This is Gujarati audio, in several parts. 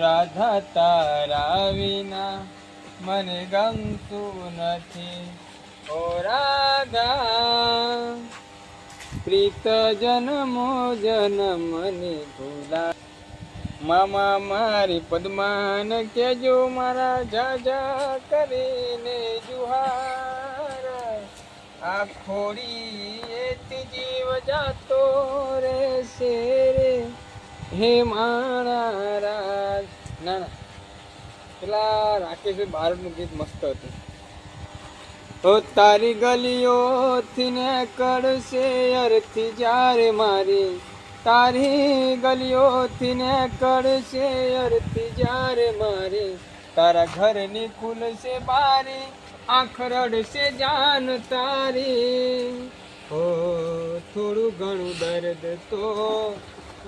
રાધા તારા વિના મને ગમતું નથી. ઓ રાધા પ્રીત જન્મો જન્મને ભૂલા. મામા મારી પદ્માન કેજો મારા જાજા કરીને જુહાર. આ ખોડી એથી જીવ જાતો રે શેરે હે મારા રાજ. ના ના પેલા રાકેશ ભારતનું ગીત મસ્ત હતું. ઓ તારી ગલીઓથી ને કડશે અરથી જ્યારે મારી. તારી ગલીઓથી ને કડશે અરથી જ્યારે મારી. તારા ઘરની ખુલશે બારી આંખ રડશે જાન તારી. ઓ થોડું ઘણું દર્દ તો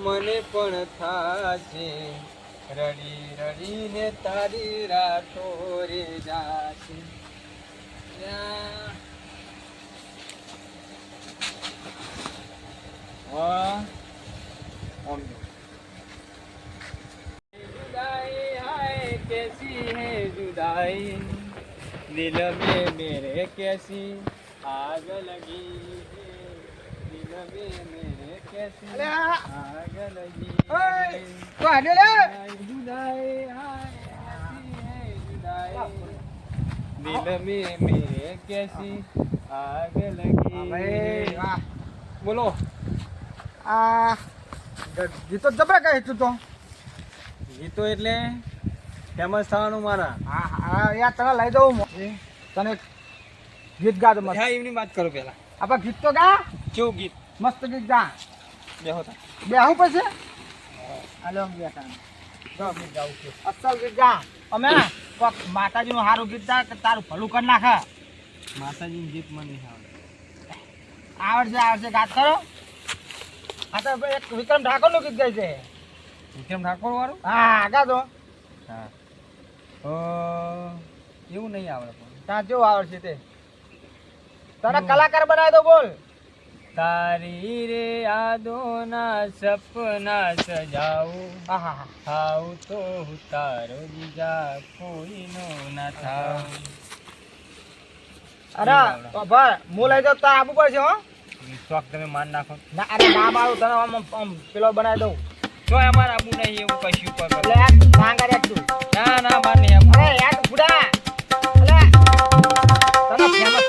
મને પણ થાશે. રડી રડીને તારી રાતો રે જાશે. जुदाई हाय कैसी है जुदाई दिल में मेरे कैसी आग लगी है. दिल में मेरे कैसी आग लगी है. जुदाई हाय कैसी है जुदाई दिल में मेरे कैसी आग लगी. બોલો આ ગીતો જબરા કહે તું તો. ગીતો એટલે ફેમસ થવાનું મારા. હા યાર તને લઈ દઉં તને ગીત ગા દો. હા એમની વાત કરો પેલા. આપણે ગીત તો ગા. કેવું ગીત? મસ્ત ગીત ગા. બેહો તા બેહું પછી હાલો બેઠા જો ગીત ગાવું છું. અસલ ગીત ગા. અમે કોક માતાજીનું સારું ગીત ગા કે તારું ભલું કરી નાખે. માતાજીનું ગીત મને નહીં આવડે. આવડશે આવડશે ગાત કરો. આ તો એક વિક્રમ ઠાકોરનું ગીત ગાય છે. વિક્રમ ઠાકોર વાળું? હા ગા દો. હા એવું નહીં આવડે પણ. ત્યાં કેવું આવડશે તે તને કલાકાર બનાવી દો. બોલ. તારી રે યાદોના સપના સજાવું. હા હા હા થાવ તો તારો બીજા કોઈનો ના થાવ. અરે ભાઈ હું લઈ જાઉં તાર આપવું પડશે. હો શોખ તમે માન નાખો. ના અરે ના મારું તને આમ પેલો બનાવી દઉં. જો અમારે આબુ નહીં એવું કશું પર એટલે માંગા રે તું. ના ના માર નહીં આબુ. અરે યાર બુડા અલે તને ફેમસ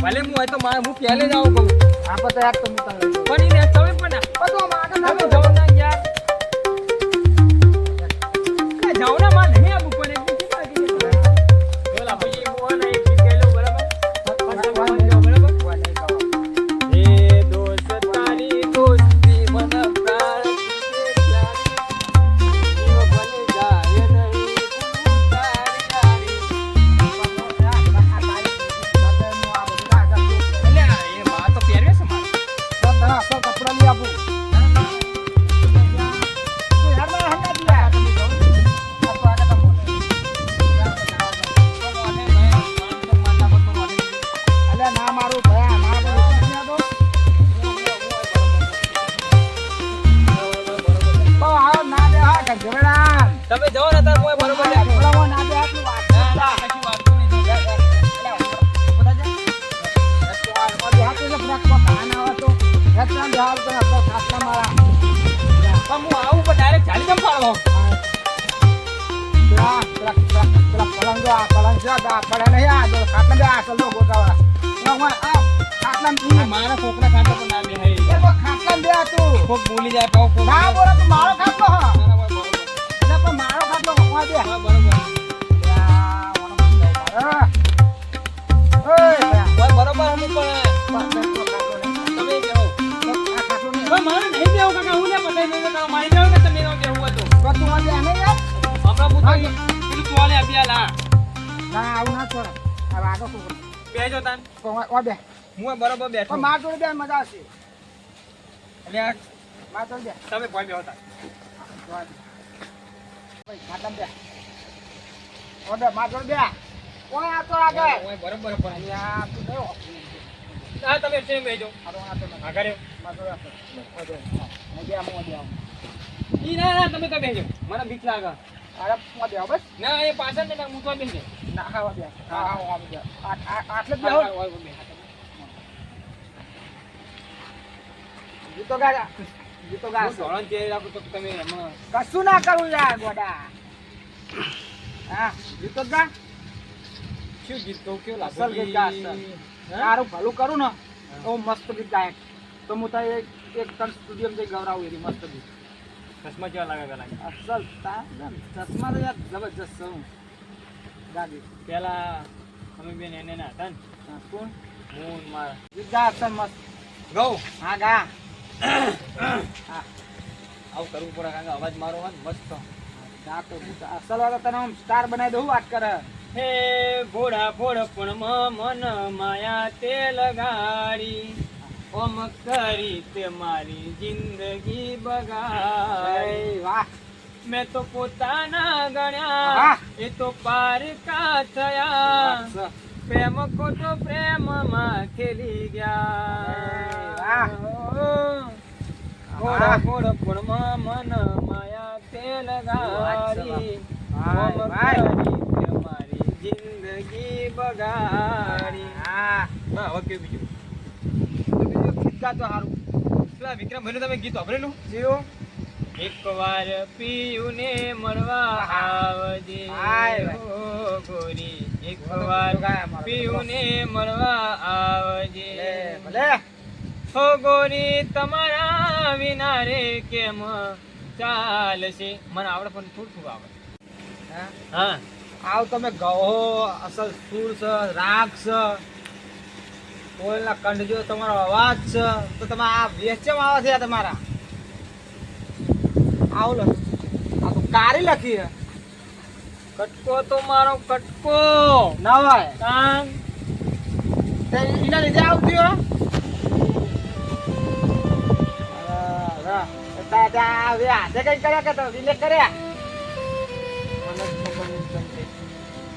ભલે હું હોય તો હું પહેલે જ આવું કહું. આપણે તો યાર તમે પણ એને તમે પણ બધું તમે જાઓ ના યાર. જાઓ ના માં નહીં આવું પણ એક ગીત ગાઈ બોલ આપણે હું ના એક ગીત ગાઈ લો. બરાબર એ દોસ્ત તારી દોસ્તી મન પ્રાણ જીવ બને જાય નહીં તારી તારી. એ માં તો પહેરવે છે મારે. તને અસલ કપડા લઈ આપું. તું યાર ના હંગા દિયા તમે જાઓ. જા દા પડે નહીં આ જો ખાટલા બે આ ચલો ગોગાવા આ ખાટલા તું મારા છોકરા ખાતા પણ ના બેહાય એ તો ખાટલા બે આ તું કોક બોલી જાય પાવ કોક ના બોલે તું મારો ખાટલો હા ના બરોબર એટલે પણ મારો ખાટલો હોવા દે હા બરોબર બરોબર હું પણ તમે બેહો પણ મારે નહીં બેહો કાકા હું ને પતાઈ દઉં કાકા મારી બેહો કે તમે નો બેહો હતો આપણા હું તો પેલું ટોલે આપ્યા લા બેજો તાન હું બરોબર બેઠો મજા આવશે એટલે આ માર જોડે બે તમે કોઈ બેહો તાન ખાટલા બે ઓડે માર જોડે બે કોઈ આ તો આગળ ઓય બરોબર પણ અહીંયા તું ગયો હા તમે સેમ બેજો આરો આ તો આગળ માર જોડે ઓડે નગે આમ ઓડે આમ ઈ ના તમે તો બેજો મને બીક લાગે અરે ઓડે આવ બસ ના એ પાછળ ને હું તો બેસે ના ખાવા દે હા આમ દે આટલે બે હો જીતો ગા જીતો ગા ધોરણ તે રાખો તો તમે હમણાં કશું ના કરું યાર ગોડા હા જીતો ગા શું ગીત કહું કેવું લાગે અસલ ગીત ગા અસલ તારું ભલું કરું ને તો મસ્ત ગીત ગાય તો હું તારે એક તન સ્ટુડિયો જઈ ગવરાવું એની મસ્ત ગીત ચશ્મા કેવા લાગે પેલા અસલ ચશ્મા તો યાર જબરજસ્ત છું ગાડી પેલા અમે બેન એને ના હતા ને કોણ હું ને મારા ગીત ગા અસલ મસ્ત ગૌ હા ગા હા આવું કરવું પડે કારણ કે અવાજ મારો હોય ને મસ્ત ગા તો અસલ વાળા તને આમ સ્ટાર બનાવી દઉં વાત કરે હે ભોળા ભોળપણમાં મન માયા તે લગાડી ઓમ કરી તે મારી જિંદગી બગાડી વાહ મેં તો પોતાના ગણ્યા વાહ. એ તો પારકા થયા પ્રેમ ખોટો પ્રેમમાં ખેલી ગયા ભોળા ભોળપણમાં મન માયા તે લગાડી ઓમ કરી તે મારી જિંદગી બગાડી હા બા હવે કેવું બીજું બીજું ગીત ગા તો સારું પેલા વિક્રમ ભાઈ તમે ગીત સાંભળેલું જીઓ એકવાર પિયુને મળવા આવજે હાય ઓ ગોરી એકવાર પિયુને મળવા આવજે ભલે હો ગોરી તમારા વિના રે કેમ ચાલશે મને આવડે પણ થોડું આવડે હા હા આવ તમે ગહો અસલ સુર છે રાગ છે કોઈના કંઠજો તમારો અવાજ છે તો તમે આ વેચમ આવે છે આ તમારા આવું લખ આ તો કારી લખી છે કટકો તો મારો કટકો ના હોય કાન તે એના લીધે આવતી હો હાથે કઈ કર્યા કે તો વિલે કર્યા મને ખબર નથી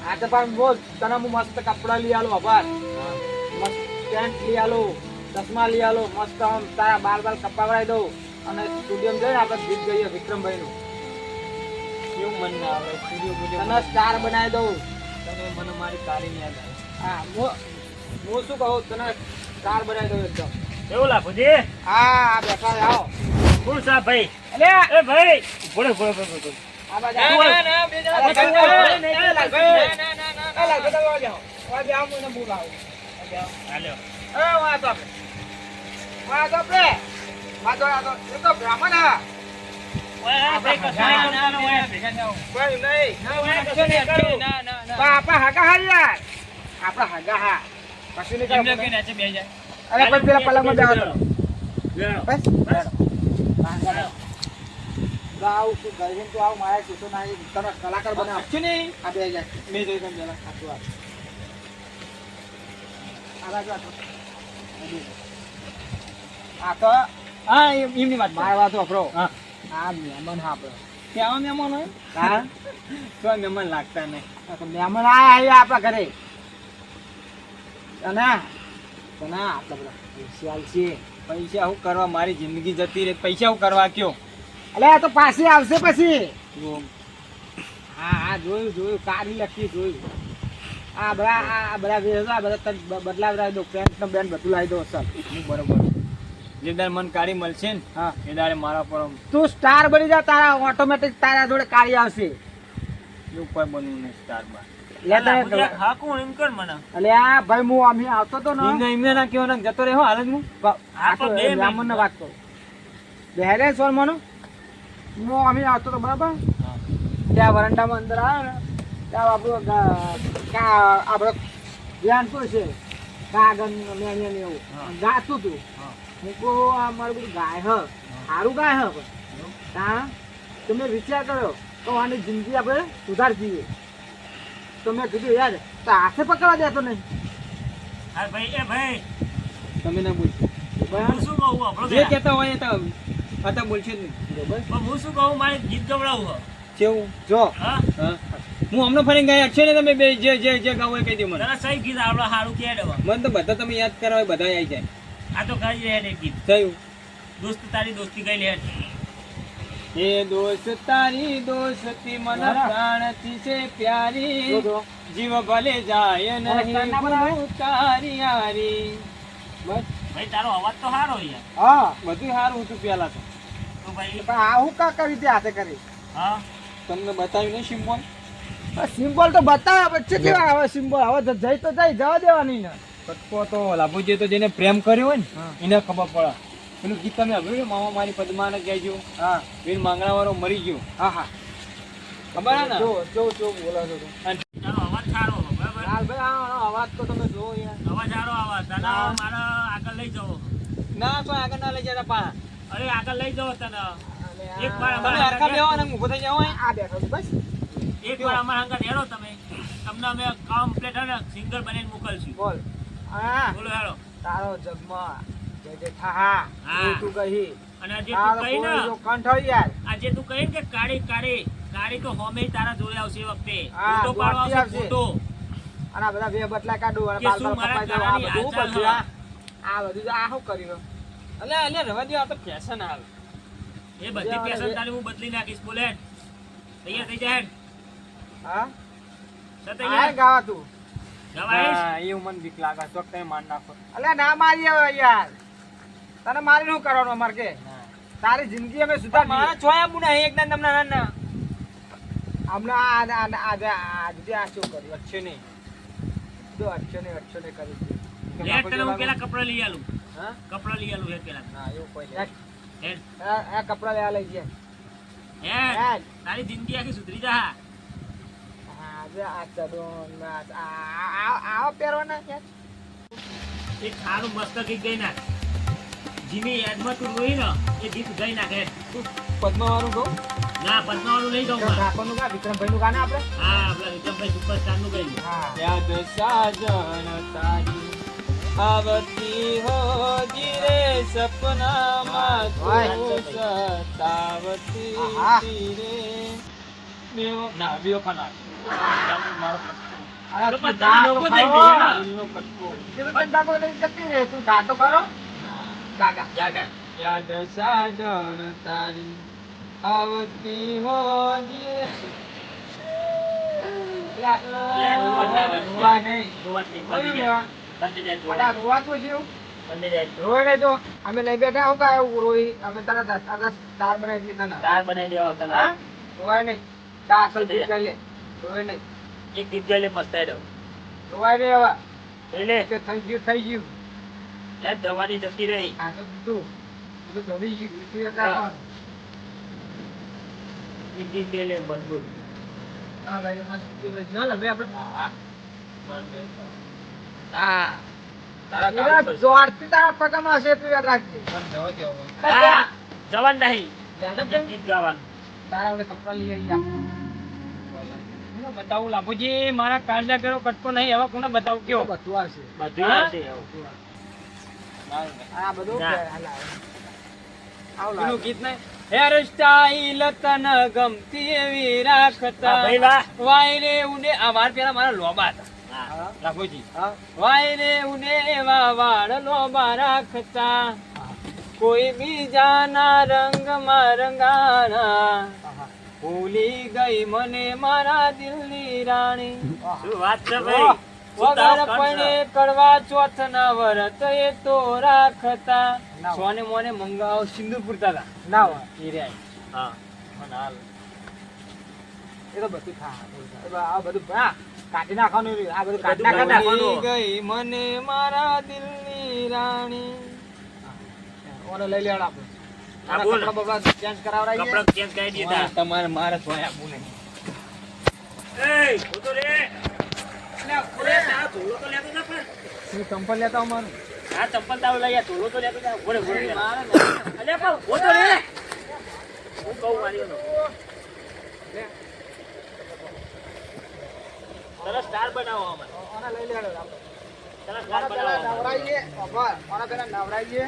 આ તો પણ બોલ તને હું મસ્ત કપડા લઈ આલો આભાર મસ્ત પેન્ટ લઈ આલો ચશ્મા લઈ આલો મસ્ત આમ તારા બાલ બાલ કપાવડાવી દઉં અને સ્ટુડિયો જઈને આપણે ગીત ગઈએ વિક્રમભાઈ નું કેવું મન ના આવે સ્ટુડિયો તને સ્ટાર બનાવી દઉં તમે મને મારી કારી યાદ આવે હા હું શું કહું તને સ્ટાર બનાવી દઉં એકદમ એવું લાભુજી હા બેઠા આવો કોણ સા ભાઈ અલે એ ભાઈ બોલો બોલો બોલો આ બાજુ ના, આવો. ના, ના, બે જણા અરે, ભેગા ભાઈ, થાઓ. નહીં, નહીં, ના, ભાઈ. ના, ના, ના, એ લાગે ના. તો વાજો. વાજો આમ મને બૂગ આવો. વાજો આવો. હાલ્યો એ વાજો આપણે. વાજો આપણે. વાજો આ તો એ તો બ્રાહ્મણ હા. ઓય ભાઈ ના, કસાય ના, ના, કરવાનો ના, ઓય ભેગા થાઓ. કોઈ નહીં. ના, ના, કશું નહીં કરું. ના, ના, ના. તો આપણા હાગા હા યાર. આપણા હાગા હા. કશું નહીં એમને કરવું. કઈ નાચે બેહી જાય. અરે પણ પેલા પલંગમાં બેહો તો. લેણો બસ બેહો. ગાવ શું ગઈને તો આવ મારા ચૂસો ના તને કલાકાર બનાવ કશું નહીં. આ બે જાય મેં જોઈ તમે પેલા. આટલું આ. આ બાજુ આ તો. આ તો હા, એમની વાત મારી વાત વાપરો હા. આ મહેમાન હા આપણો કેવા મહેમાન હોય? હા તો મહેમાન લાગતા નહીં. આ તો મહેમાન આયા આપણા ઘરે અને તને આટલા બધા પૈસા આલશે પૈસા શું કરવા મારી જિંદગી જતી રહે પૈસા શું કરવા કયો અલે આ તો પાછી આવશે પછી હા હા જોયું કાઢી લખી જોયું આ બધા વેચો આ બધા તને બદલાવી દો પેન્ટ ને બેન બધું લાવી દો સર હું બરોબર જે દાડે મન કાઢી મળશે ને હા એ દાડે મારા પર તું સ્ટાર બની જા તારા ઓટોમેટિક તારા જોડે કાઢી આવશે એવું કોઈ બનવું નહીં સ્ટાર બાર લેતા લાભુ જે હાકું એમ કર મને. અલે આ ભાઈ હું અમે આવતો તો ને એમને ના કેવો ને જતો રહ્યો હાલ જ હું આ તો બે એ મિનિટ. બ્રાહ્મણ ને વાત કરો બેહરે સોર મનો હું અમે આવતો તો બરાબર ત્યાં વરંડામાં અંદર આવ્યો ને ત્યાં આપણું આપણે ધ્યાન શું છે કાગળ મેં ને એવું ગાતું હતું હું કહું આ મારું બધું ગાય હ સારું ગાય હ પણ હા તમે વિચાર કર્યો તો આની જિંદગી આપણે સુધાર જઈએ તો મેં કીધું યાર તો હાથે પકડવા દેતો નહીં હા ભાઈ એ ભાઈ તમે ના બોલશો હું શું કહું આપણો જે કહેતા હોય એ તો હતા બોલશે જ નહીં પણ હું શું કહું મારે ગીત ગવડાવું હે. કેવું જો હા હા હું હમણાં ફરી ગયા છે ને તમે બે જે ગાવ હોય કહી દો મને તને સહી ગીત આવડે સારું કે દેવા. મને તો બધા તમે યાદ કરાવો બધા આવી જાય આ તો ગાઈ લે એક ગીત થયું દોસ્ત તારી દોસ્તી ગઈ લે. એ દોસ્ત તારી દોસ્તી મન પ્રાણથી છે પ્યારી જો જો જીવ ભલે જાય નહીં ના બનાવે? ભૂલું તારી યારી બસ ભાઈ તારો અવાજ તો સારો યાર. હા બધું સારું હતું પેલા તો તો ભાઈ પણ આ હું કા કરી તે હાથે કરી હા તમને બતાવ્યું નહીં સિમ્બોલ સિમ્બોલ તો બતાવે પછી કેવા આવે સિમ્બોલ હવે તો જઈ તો જઈ જવા દેવાની ને કટકો તો લાભુજી તો જેને પ્રેમ કર્યો હોય ને હા. એને ખબર પડે પેલું ગીત તમે સાંભળ્યું મામા મારી પદ્માને કહેજો હા વીર માંગણા વાળો મરી ગયો હા હા ખબર હે ને જો જો જો બોલો છો તમે. અને તારો અવાજ સારો હે, બરાબર. લાલ ભાઈ આનો અવાજ તો તમે જો યાર અવાજ સારો આવે તને હા. મારે આગળ લઈ જવો. ના કોઈ આગળ ના લઈ જતા પા અરે આગળ લઈ જવો તને એક આ- વાર તમે અમારા હરખા બેહો ને ઊભો થઈ જાઓ આ બેઠો છું બસ એક વાર અમારા અંગત હેરો તમે તમને અમે કમ્પ્લીટ હે ને સિંગર બનાવીને મોકલશું. બોલ હા બોલો હેરો. તારો જગમાં જય જય થાહા હા. એવું તું કહી અને જે તારો તું કહી ને કોઈ જો કંઠ હોય યાર આજે તું કહી ને કે કાળી કાળી કાળી તો હોમે તારા જોડે આવશે એ વખતે હા, ફોટો પાડવા દોડતી આવશે આવશે. ફોટો. અને આ બધા બે બટલા કાઢું અને કે બાલ શું બાલ મારા કપાઈ જાવ આ કાળાની બધું હાલચાલ બધું આ બધું આ શું કર્યું અલે અલે રવા દો આ તો ફેશન હાલ એ બધી જે પેશન આવે તારી હું બદલી નાખીશ બોલે તૈયાર થઈ જાય હા તો આ તૈયાર ગાવા તું જવાઈશ. હા, એવું મને બીક લાગે તો તમે માન નાખો અલ્યા ના મારી હવે યાર તને મારી શું કરવાનું અમારે કે તારી જિંદગી અમે સુધાર મારા છોયા બુના એકદમ તમને ના ના હમણાં આજે આ શું કર્યું વચ્ચે નહીં જો અક્ષો ને કરી દીધું. લેટ તને હું પેલા કપડા લઈ આલું હા કપડા લઈ આલું હે પેલા ના એવું કોઈ યાર, હેડ આ કપડા લેવા લઈ ગયા હેડ યાર, તારી જિંદગી આખી સુધરી જા. આજે આ ચડોન આવો પહેરવાના યાર એક સારું મસ્ત ગીત ગઈ નાખ જીની યાદમાં તું રોઈ ને એ ગીત ગઈ નાખ હેડ. પદ્મા વાળું કહું ના પદ્માવાળું લઈ જાઉં માં. ઠાકોરનું ગા વિક્રમભાઈનું ગાને આપણે હા આપણા વિક્રમભાઈ સુપરસ્ટાર નું ગઈ હા યાદ સાજન તારી આવતી હોજી રે સપનામાં તું સતાવતી આહા. રે બેવ ના બેવ ખાના આ તો તું બધા ગાતો લોકો ખરો. થઈ ગયા. દિલનો કટકો એ બધા ગાતો લઈને જતી રહે. તું ગાતો ખરો ગાગા જાગા યાદ સાજન તારી આવતી હોજી રોવા નહીં. અલા, રોવાતું છે એવું? રોય નહીં તો અમે નહીં બેઠા હું કાંઈ રોઈ અમે તરત દાળ બનાવી દીધી તને. હા? રોવાય નહીં. ચા અસલ પી લઈએ. રોય નહીં. રોવાય નહીં હવે. કે થઈ ગયું. દવાની જતી રહી આ તો બધું ધોઈ ગયું. બીજું એક રાખવાનું. હા, ભાઈ, ના લે, ભાઈ, આપણે એના જોરથી તારા પગામાં હશે તું યાદ રાખજે. જવાન નહીં ગીત ગાવાનું. તારા આપણે કપડાં લઈ આવીએ. બતાવું લાભુજી મારા કાળજા કર્યો કટકો નહીં હવે કોને બતાવું કયો બધું આવશે. બધું આવશે. આ બધું ના. હાલ આવે. આવ પેલું લાવ. ગીત નહીં હેર સ્ટાઈલ તને ગમતી એવી રાખતા હા, ભાઈ, વાહ. વાયરે ઉને આ વાર પેલા મારા લોબા હતા હા. લાભુજી હા? વાયરે ઉને એવા વાળ લોબા રાખતા કોઈ બીજાના રંગમાં રંગાણા હા. ભૂલી ગઈ મને મારા દિલની રાણી શું વાત છે ભાઈ? શું વગર તારો કંઠ પણે છે? કરવા ચોથ ના વરત એ તો રાખતા ના. સોને મોને મંગાવો સિંદૂર પૂરતા હતા ના હોય. એ રહ્યા હા. પણ હાલ એ તો બધું આ બધું હા કાઢી નાખવાનું રહ્યું. આ બધું કાઢી બધું નાખવાનું. કાઢી ગઈ મને મારા દિલની રાણી. ઓને લઈ લેવાનું આપણે. હા, આના બોલ. કપડાં બપડા ચેન્જ કરાવડાવીએ. કપડાં ચેન્જ કરી દીધા. તમારે મારે સોયા બોલે. એય, ઊભો રે. અલ્યા, ઊભો રે, તારો ધોલો તો લેતો જા પણ. હું ચંપલ લેતા આવું મારું. આ ચંપલ તારો લઈ આ, ધોલો તો લેતો જા. ઊભો રે, ઊભો રે. મારે નહીં. અલ્યા, પણ ઊભો તો રે. હું કહું મારી નો. સરસ સ્ટાર બનાવો અમારે. ઓને લઈ લેવાનું આપણે. સરસ સ્ટાર ઓને પેલા બનાવો. નવરાઈએ. બાબા, ઓને પેલા નવરાઈએ.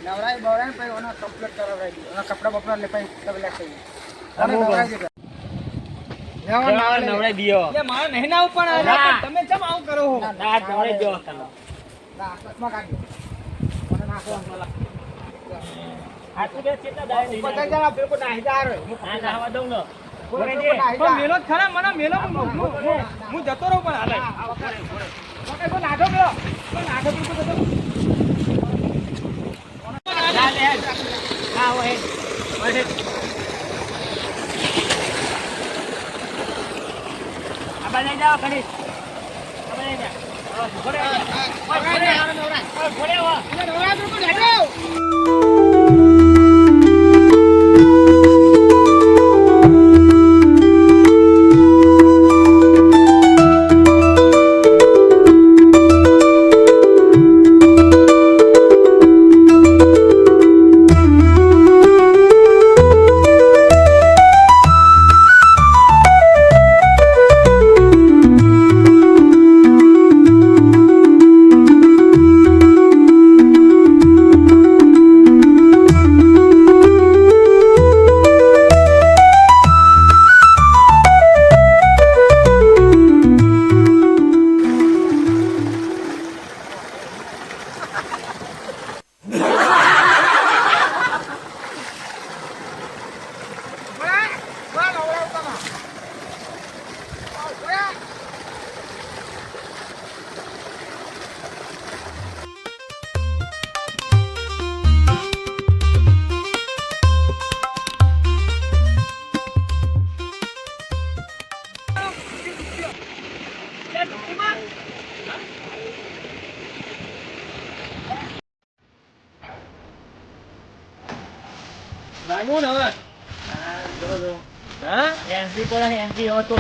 નવરાઈ બવરાઈ પછી ઓને કમ્પ્લીટ કરાવડાવી દઈએ. ઓના કપડાં બપડા લે પછી તમે લે ખાઈએ. ઓને નવરાઈ દે. નવરાઈ દિયો. એટલે મારે નહીં ના આવું પણ ના. તમે ચમ આવું કરો છો? ના, નવરાઈ દિયો તમે. ના, હાથમાં કાઢી દો. ઓને નાખવાનું. આટલું બે કેટલા દાડે લઈને બધા આવ્યો? જણા બિલકુલ નાહી જા રે. હા, નાહવા દઉં ને. બોલે બોલે બિલકુલ દે. નાહી પણ જા. મેલો જ ખરા મને મેલો હું જતો રહું પણ હાલે. ઓકે, કોઈ નાઠો પેલો. કોઈ નાઠો બિલકુલ જતો. ના, લે. હા, હોય. હોય. આ બાજુ જાઓ, ખરી. આ બાજુ જાઓ. હવે ઊભો રહે. ઊભો રહે. ઊભો રહે, હવે. એટલે નવરાઈ બિલકુલ નાઠો. લાગ્યું ને હવે? હા? એન્ટ્રી પર એન્ટ્રી હતો.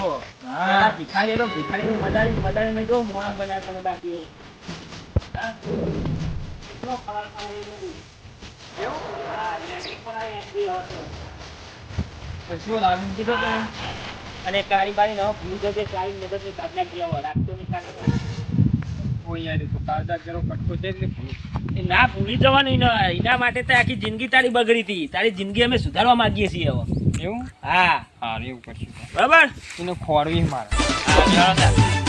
હા. ભિખારી તો ભિખારી મદારી મેં જો મોણા બનાવતા બાકી. હા? કેટલો ખરાબ ખાય એ બધું. હા, એન્ટ્રી પર એન્ટ્રી હતો. શું લાગ્યું? કીધું તો. અને કાળી બાળી નો ભૂલ જશે કાળી મદદ ની કાઢના કેવો રાખતો નહીં કાઢતો. કોઈ યાર તો કાળજા કેરો કટકો છે જ ને ભૂલ. એ ના ભૂલી જવાનું ને એના માટે તો આખી જિંદગી તારી બગડી હતી. તારી જિંદગી અમે સુધારવા માંગીએ છીએ હવે. એવું? હા, હા એવું કરશું. બરાબર. એને ખોરવી મારે. હા, ચાલો તાર.